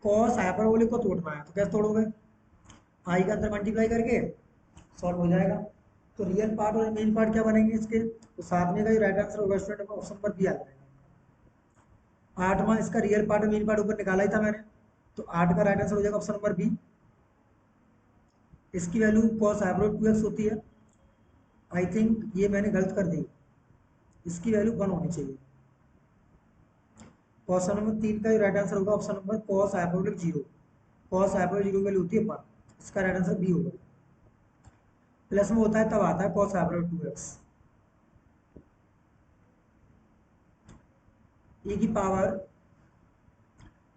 S1: कॉस हाइपरबोलिक को तोड़ना है, तो कैसे तोड़ोगे, आई का अंदर मल्टीप्लाई करके सॉल्व हो जाएगा। तो रियल पार्ट और मेन पार्ट क्या बनेंगे इसके, तो साथ में का जो राइट आंसर होगा स्टूडेंट ऑप्शन पर बी आ जाएगा। 8वां इसका रियल पार्ट और मेन पार्ट ऊपर निकाला ही था मैंने, तो 8 का राइट आंसर हो जाएगा ऑप्शन नंबर बी। इसकी वैल्यू कॉस हाइपरबोलिक 2x होती है, आई थिंक ये मैंने गलत कर दी, इसकी वैल्यू 1 होनी चाहिए। क्वेश्चन नंबर 3 का जो राइट आंसर होगा option number cos hyperbolic 0, cos hyperbolic 0 की वैल्यू होती है 1, इसका राइट आंसर बी होगा। प्लस में होता है तब आता है कॉस हाइपरबोलिक 2x। e की पावर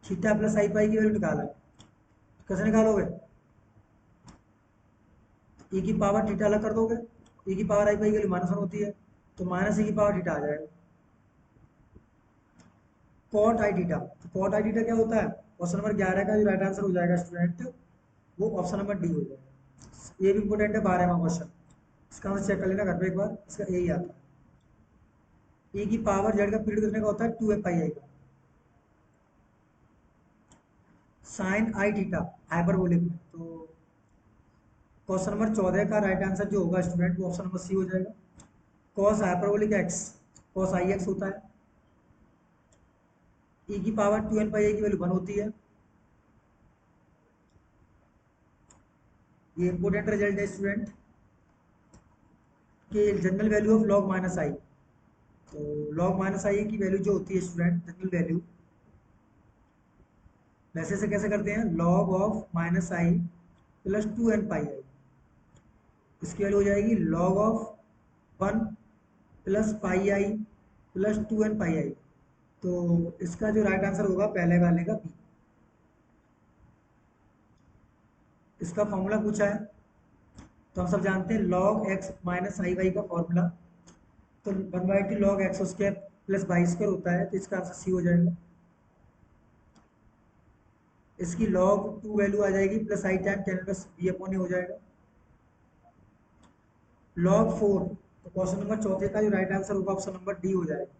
S1: थीटा प्लस आई पाई की वैल्यू निकाला, कैसे निकालोगे, e की पावर थीटा अलग कर दोगे, e की पावर आई पाई की वैल्यू -1 होती है, तो माइनस e की पावर थीटा आ जाएगा। कॉट आई थीटा, तो कॉट आई थीटा क्या होता है, क्वेश्चन नंबर 11 का जो राइट आंसर हो जाएगा स्टूडेंट, वो ऑप्शन नंबर डी हो जाएगा। ये भी इंपॉर्टेंट है, 12वां क्वेश्चन, इसका आंसर चेक कर लेना घर पे एक बार, इसका यही आता है। e की पावर जेड का पीरियड कितने का होता है, 2 पाई आई का। साइन आई थीटा हाइपरबोलिक में, तो क्वेश्चन नंबर 14 का राइट आंसर जो होगा स्टूडेंट, वो ऑप्शन नंबर सी हो जाएगा। कॉस हाइपरबोलिक एक्स कॉस आई एक्स होता है, e की पावर 2n पाई आई की वैल्यू 1 होती है। ये इंपोर्टेंट रिजल्ट है स्टूडेंट कि general value of log minus I. तो लॉग माइनस आई की वैल्यू जो होती है स्टूडेंट जनरल वैल्यू, वैसे से कैसे करते हैं, log of minus I plus 2n पाई आई। इसकी वैल्यू हो जाएगी log of 1 plus pi I plus 2n पाई आई। तो इसका जो राइट आंसर होगा पहले वाले का बी। इसका फॉर्मूला पूछा है तो हम सब जानते हैं log x minus i y का फॉर्मूला। तो 1/2 log x square plus y square होता है, तो इसका आंसर सी हो जाएगा। इसकी लॉग 2 वैल्यू आ जाएगी plus I tan ten plus B upon A हो जाएगा। लॉग 4, तो क्वेश्चन नंबर चौथे का जो राइट आंसर होगा ऑप्शन नंबर डी हो जाएगा।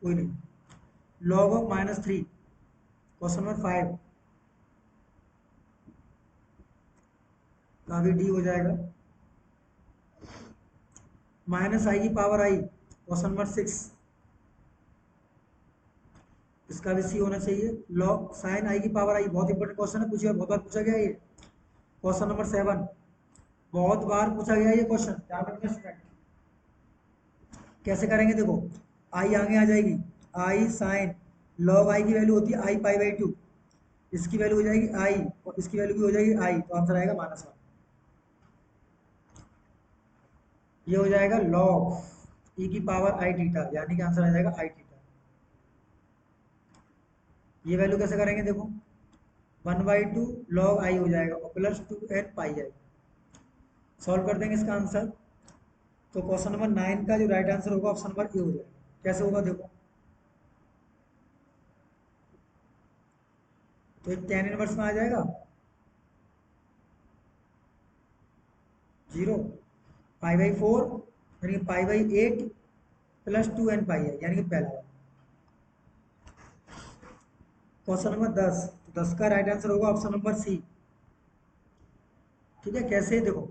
S1: कोई नहीं। लॉग ऑफ -3, क्वेश्चन नंबर 5 का भी डी हो जाएगा। माइनस आई की पावर आई, क्वेश्चन नंबर 6, इसका भी सी होना चाहिए। लॉग साइन आई की पावर आई, बहुत इंपॉर्टेंट क्वेश्चन है, पूछिए बहुत बार पूछा गया है ये। क्वेश्चन नंबर 7, बहुत बार पूछा गया है ये क्वेश्चन, ध्यान रखना स्टूडेंट। कैसे करेंगे देखो, आई आगे आ जाएगी, आई साइन, लॉग आई की वैल्यू होती है आई पाई बाई 2, इसकी वैल्यू हो जाएगी आई और इसकी वैल्यू भी हो जाएगी आई, तो आंसर आएगा -1। ये हो जाएगा लॉग ई की पावर आई थीटा, यानी कि आंसर आ जाएगा आई थीटा। ये वैल्यू कैसे करेंगे देखो, 1/2 लॉग आई हो जाएगा और प्लस 2n पाई आई। सॉल्व कर देंगे इसका आंसर। तो क्वेश्चन नंबर 9 का जो राइट आंसर होगा ऑप्शन नंबर ए हो जाएगा। कैसे होगा देखो, तो एक tan इनवर्स में आ जाएगा 0, पाई/4 यानी कि पाई/8 प्लस 2n पाई आई, यानी कि पहला वाला। क्वेश्चन नंबर 10, तो 10 का राइट आंसर होगा ऑप्शन नंबर सी। ठीक है, कैसे देखो,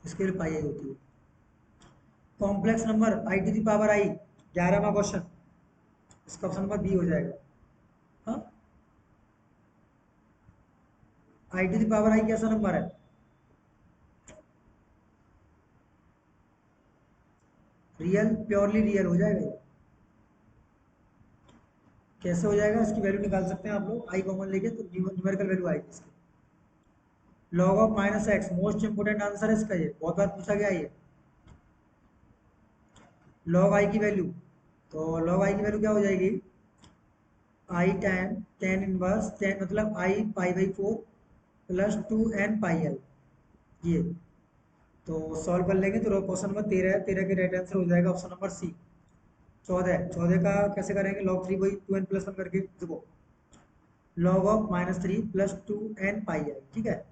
S1: इसके लिए पाई आई होती है। Complex number I to the power I, 11वां क्वेश्चन, इसका ऑप्शन नंबर बी हो जाएगा। हाँ, आई टू दी पावर आई कैसा नंबर है, रियल, प्योरली रियल हो जाएगा ये। कैसे हो जाएगा, इसकी वैल्यू निकाल सकते हैं आप लोग, आई कॉमन लेके तो न्यूमेरिकल वैल्यू आएगी इसकी। Log of minus x, most important answer है इसका, ये बहुत बार पूछा गया ये। लॉग आई की वैल्यू, तो लॉग आई की वैल्यू क्या हो जाएगी, आई टैन टेन इनवर्स टेन मतलब आई पाई/4 प्लस 2n पाई आई, ये। तो सॉल्व कर लेंगे तो क्वेश्चन नंबर 13 है, 13 के राइट आंसर हो जाएगा ऑप्शन नंबर सी। 14, 14 का कैसे करेंगे, लॉग 3 बाई 2n+1 करके देखो, लॉग ऑफ -3 प्लस 2n पाई आई, ठीक है।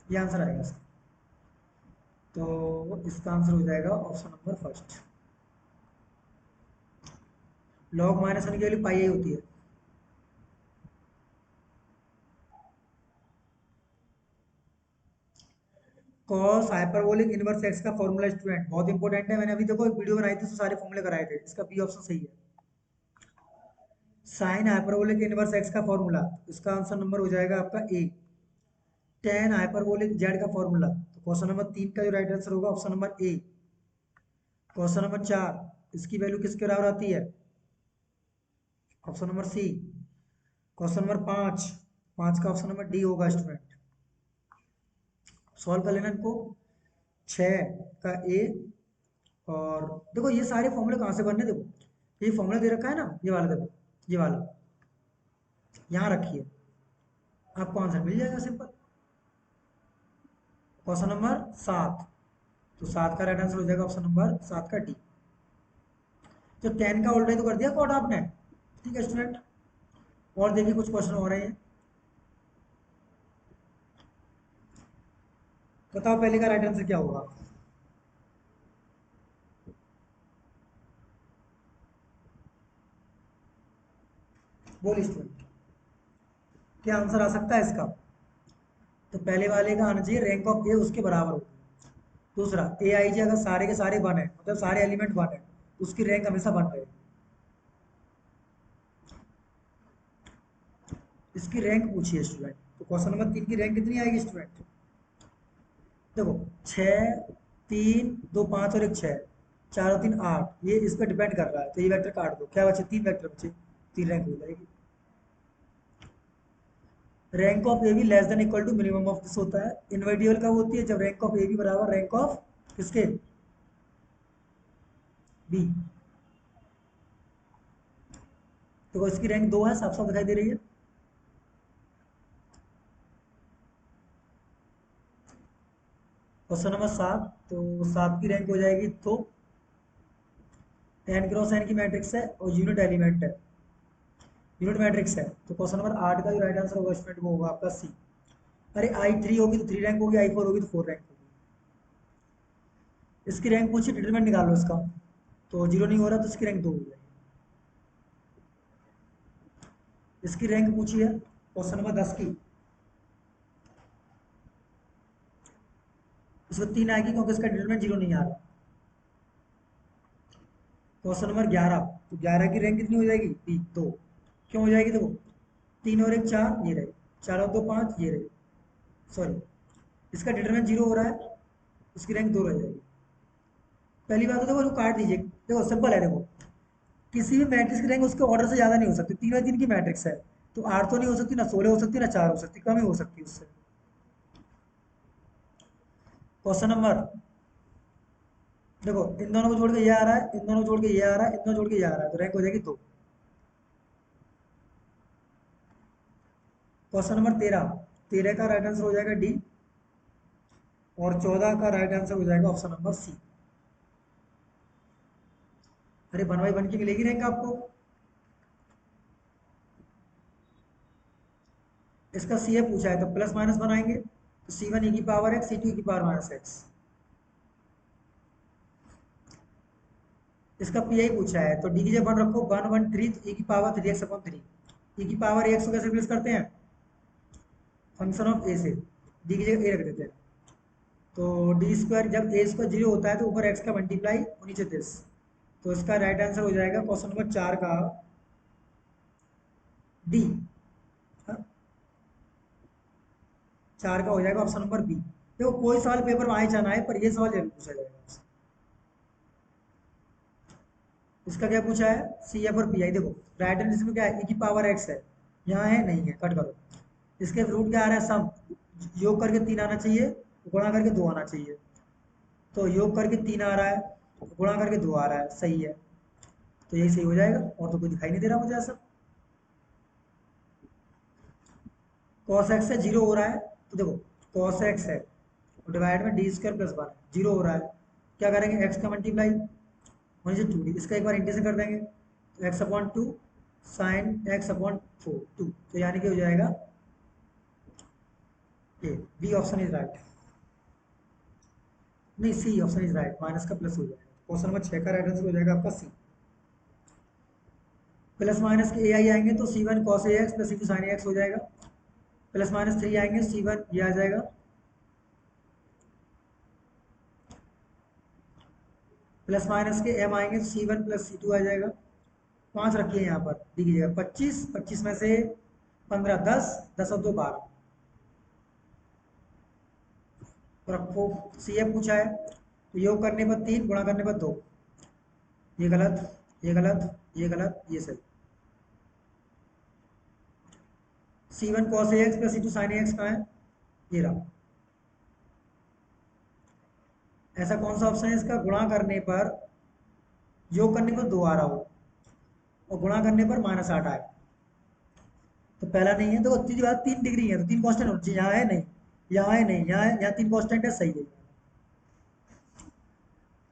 S1: ये आंसर आएगा इसका। तो इसका आंसर हो जाएगा ऑप्शन नंबर फर्स्ट। लॉग -1 की वैल्यू पाई आई होती है। कॉस हाइपरबोलिक इनवर्स एक्स का फॉर्मूला स्टूडेंट बहुत इंपॉर्टेंट है, मैंने अभी देखो एक वीडियो बनाई थी तो सारे फॉर्मूले कराए थे, इसका बी ऑप्शन सही है। साइन हाइपरबोलिक इनवर्स एक्स का फॉर्मूला, इसका आंसर नंबर हो जाएगा आपका ए। टेन हाइपरबोलिक जेड का फॉर्मूला, तो क्वेश्चन नंबर 3 का जो राइट आंसर होगा option number A. Question number 4, इसकी वैल्यू किसके बराबर आती है, option number C. Question number 5, 5 का ऑप्शन नंबर डी होगा स्टूडेंट। सॉल्व कर लेना इनको। 6 का ए, और देखो ये सारे फॉर्मूले कहाँ से बनने, देखो ये फॉर्मूला दे रखा है ना, ये वाला देखो, ये वाला यहाँ रखिए, आपको आंसर मिल जाएगा सिंपल। क्वेश्चन नंबर 7, तो 7 का राइट आंसर हो जाएगा ऑप्शन नंबर 7 का डी। तो 10 का ऑलरेडी तो कर दिया कॉट आपने, ठीक है स्टूडेंट। और देखिए कुछ क्वेश्चन हो रहे हैं, बताओ पहले का राइट आंसर क्या होगा, बोल स्टूडेंट। क्या आंसर आ सकता है इसका? तो पहले वाले का आना चाहिए रैंक ऑफ ए उसके बराबर होगी। दूसरा, ए आई जी अगर सारे के सारे वन है, मतलब सारे एलिमेंट वन है, तो उसकी रैंक हमेशा वन रहेगी। इसकी रैंक पूछिए स्टूडेंट, तो क्वेश्चन नंबर 3 की रैंक कितनी आएगी स्टूडेंट? देखो, 6, 3, 2 5 और एक 6, 4 और 3 8, ये इस पर डिपेंड कर रहा है, तो ये वेक्टर काट दो, क्या बचे? 3 वेक्टर बचे, 3 रैंक हो जाएगी। Rank of A B less than equal to minimum of this होता है। इनवर्टिबल कब होती है? जब रैंक ऑफ ए बी बराबर रैंक ऑफ किसके? बी। तो इसकी रैंक 2 है, साफ साफ दिखाई दे रही है। क्वेश्चन नंबर 7, तो 7 की रैंक हो जाएगी, तो एन क्रॉस एन की मैट्रिक्स है और यूनिट एलिमेंट है, यूनिट मैट्रिक्स है। तो क्वेश्चन नंबर 8 का जो राइट आंसर होगा स्टूडेंट वो होगा आपका सी। अरे आई 3 होगी तो 3 रैंक होगी, आई 4 होगी तो 4 रैंक होगी। इसकी रैंक पूछी, डिटरमिनेंट निकालो इसका, तो जीरो नहीं हो रहा तो इसकी रैंक 2 हो जाएगी। इसकी रैंक पूछी है क्वेश्चन नंबर 10 की, इसमें 3 आएगी क्योंकि इसका डिटरमिनेंट जीरो नहीं आ रहा। क्वेश्चन नंबर 11, तो 11 की रैंक कितनी हो जाएगी? बी 2। क्यों हो जाएगी? देखो, 3 और 1 4, ये रहे, 4 और 2 5, ये रहे, सॉरी, इसका डिटरमिनेंट जीरो हो रहा है, इसकी रैंक 2 रह जाएगी। पहली बात तो देखो काट दीजिए, देखो सिंपल है, देखो किसी भी मैट्रिक्स की रैंक उसके ऑर्डर से ज़्यादा नहीं हो सकती। 3 बाई 3 की मैट्रिक्स है, तो 8 तो नहीं हो सकती, ना 16 हो सकती, ना 4 हो सकती, कम ही हो सकती है उससे। क्वेश्चन नंबर, देखो इन दोनों को जोड़ के ये आ रहा है, इन दोनों को जोड़ के ये आ रहा है, इन दोनों जोड़ के ये आ रहा है, तो रैंक हो जाएगी 2। क्वेश्चन नंबर 13, 13 का राइट आंसर हो जाएगा डी, और 14 का राइट आंसर हो जाएगा ऑप्शन नंबर सी। अरे 1 बाई 1 की मिलेगी रैंक आपको। इसका सी ए पूछा है, तो प्लस माइनस बनाएंगे, तो C1 e की पावर एक्स, C2 e की पावर माइनस एक्स। इसका पी आई पूछा है, तो डी की जगह 1 रखो, 1 1 3, तो e की पावर 3x अपॉन 3। e की पावर एक्स को कैसे रिप्लेस करते हैं? फंक्शन ऑफ ए से डी की जगह ए रख देते हैं, तो डी स्क्वायर, जब ए स्क्वायर जीरो होता है तो ऊपर एक्स का मल्टीप्लाई और नीचे दिस। तो इसका राइट आंसर हो जाएगा क्वेश्चन नंबर 4 का डी। 4 का हो जाएगा ऑप्शन नंबर बी। देखो कोई सवाल पेपर में आए जाना है, पर ये सवाल जरूर पूछा जाएगा आपसे। इसका क्या पूछा है? सी एफ और पी आई। देखो राइट हैंड इसमें क्या है? ई की पावर एक्स है, यहाँ है नहीं है, कट करो। इसके रूट क्या आ रहा है? सम, योग करके 3 आना चाहिए, गुणा करके 2 आना चाहिए। तो योग करके 3 आ रहा है, गुणा करके 2 आ रहा है, सही है। तो यही सही हो जाएगा, और तो कोई दिखाई नहीं दे रहा मुझे ऐसा। कॉस एक्स से जीरो हो रहा है, तो देखो कॉस एक्स है, डिवाइड में डी स्क्वायर प्लस 1, जीरो हो रहा है, क्या करेंगे? एक्स का मल्टीप्लाई वन से 2d, इसका एक बार इंटीग्रेशन कर देंगे, तो x upon 2 sine x upon 2, तो यानी कि हो जाएगा A, B option is right. नहीं, C option is right, minus का प्लस हो जाएगा। क्वेश्चन नंबर 6 का राइट आंसर हो जाएगा आपका सी। प्लस माइनस के ए आई आएंगे तो C1 cos A X plus C2 sign A x हो जाएगा। प्लस माइनस 3 आएंगे, C1 ये आ जाएगा, प्लस माइनस के m आएंगे तो C1 प्लस C2 आ जाएगा। 5 रखिए यहाँ पर डी की जगह, 25, 25 में से 15 10, 10 और 2 12 रखो। सी एफ पूछा है, तो योग करने पर 3, गुणा करने पर 2, ये गलत, ये गलत, ये गलत, ये सही। C1 cos A X plus C2 sign A x कहाँ है? ये रहा। ऐसा कौन सा ऑप्शन है इसका? गुणा करने पर, योग करने पर 2 आ रहा हो और गुणा करने पर -8 आए, तो पहला नहीं है। देखो तीसरी बात, 3 डिग्री है तो 3 कांस्टेंट होना चाहिए, यहाँ है नहीं, यहाँ है नहीं, यहाँ है, यहाँ 3 कांस्टेंट है, सही है।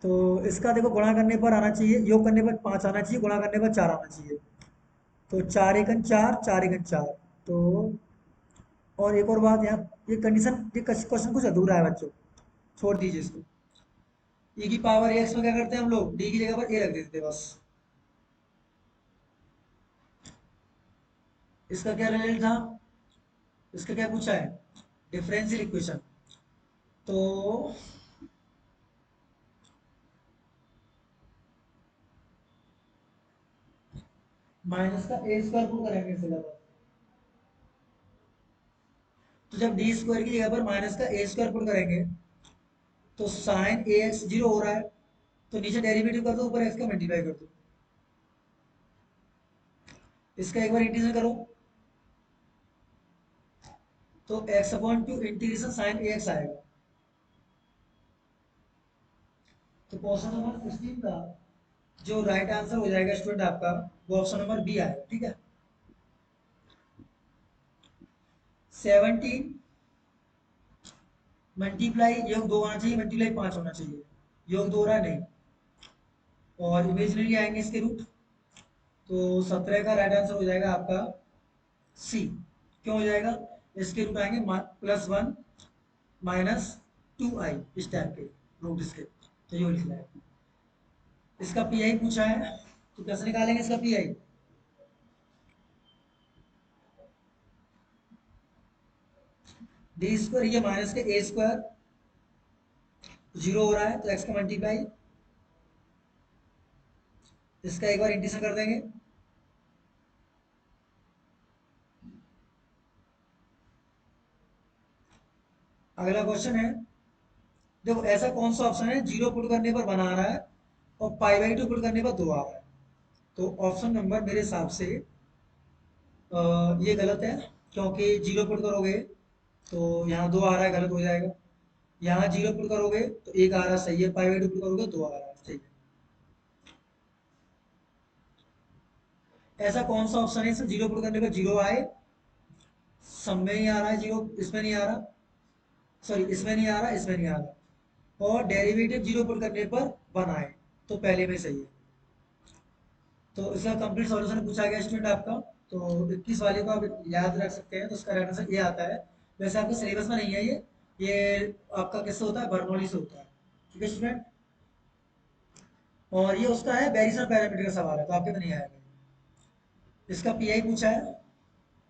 S1: तो इसका देखो गुणा करने पर आना चाहिए, योग करने पर 5 आना चाहिए, गुणा करने पर 4 आना चाहिए, तो 4 एकन 4, 4 एकन 4, तो और एक और बात यहाँ, ये कंडीशन, ये क्वेश्चन कुछ अधूरा है बच्चों, छोड़ दीजिए इसको। e की पावर एक्स में क्या करते हैं हम लोग? डी की जगह पर ए रख देते हैं बस। इसका क्या रिजल्ट था? इसका क्या पूछा है, डिफरेंशियल इक्वेशन। तो माइनस का ए स्क्वायर पुट करेंगे इसके अलावा, तो जब डी स्क्वायर की जगह पर माइनस का ए स्क्वायर पुट करेंगे तो साइन ए एक्स जीरो हो रहा है, तो नीचे डेरिवेटिव कर दो, ऊपर एक्स का मल्टीप्लाई कर दो। इसका एक बार इंटीग्रेशन करो तो x upon two integration sine A X आएगा। तो क्वेश्चन नंबर 16 का जो राइट आंसर हो जाएगा स्टूडेंट आपका, वो ऑप्शन नंबर बी आएगा। ठीक है, 17 मल्टीप्लाई योग 2 होना चाहिए, मल्टीप्लाई 5 होना चाहिए, योग 2 रहा नहीं, और इमेजिनरी आएंगे इसके रूट। तो 17 का राइट आंसर हो जाएगा आपका सी। क्यों हो जाएगा, इसके रूट आएंगे +1 -2i, इस टाइप के रूट इसके, तो ये लिखना है। इसका पी आई पूछा है, तो कैसे निकालेंगे इसका पी आई। डी स्क्वायर, ये माइनस के ए स्क्वायर जीरो हो रहा है, तो एक्स का मल्टीप्लाई, इसका एक बार इंटीग्रेशन कर देंगे। अगला क्वेश्चन है, देखो ऐसा कौन सा ऑप्शन है जीरो पुट करने पर बना आ रहा है और पाई/2 पुट करने पर दो आ रहा है। तो ऑप्शन नंबर मेरे हिसाब से ये गलत है, क्योंकि जीरो पुट करोगे तो यहाँ दो आ रहा है, गलत हो जाएगा। यहाँ जीरो पुट करोगे तो एक आ रहा है, सही है, पाई/2 पुट करोगे दो आ रहा है, सही है। ऐसा कौन सा ऑप्शन है इसमें जीरो पुट करने पर जीरो आए, सब में ही आ रहा है जीरो, इसमें नहीं आ रहा, सॉरी इसमें नहीं आ रहा, इसमें नहीं आ रहा, और डेरिवेटिव जीरो पुट करने पर वन आए, तो पहले में सही है। तो इसका कंप्लीट सॉल्यूशन पूछा गया स्टूडेंट आपका। तो 21 वाले को आप याद रख सकते हैं, तो इसका राइट आंसर ये आता है। वैसे आपके सिलेबस में नहीं है ये आपका किससे होता है, बर्नौली से होता है। ठीक है स्टूडेंट, और ये उसका है बैरिसन पैरामीटर का सवाल है, तो आपके में नहीं आएगा। इसका पीआई पूछा है,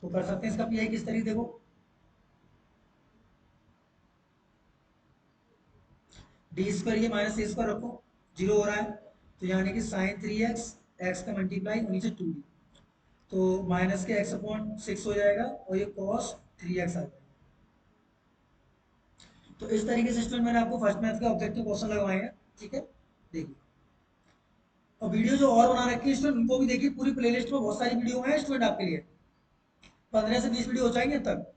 S1: तो कर सकते हैं इसका पीआई किस तरीके, देखो डी स्क्वायर ये माइनस ए स्क्वायर रखो, जीरो हो रहा है, तो यानी कि साइन 3x, एक्स का मल्टीप्लाई और नीचे 2d, तो माइनस के एक्स अपॉन 6 हो जाएगा, और ये कॉस 3x आ जाएगा। तो इस तरीके से स्टूडेंट मैंने आपको फर्स्ट मैथ के ऑब्जेक्टिव क्वेश्चन लगवाए हैं। ठीक है, देखिए, और वीडियो जो और बना रखी है स्टूडेंट उनको भी देखिए, पूरी प्लेलिस्ट में बहुत सारी वीडियो हैं स्टूडेंट आपके लिए, 15 से 20 वीडियो हो जाएंगे अब तक।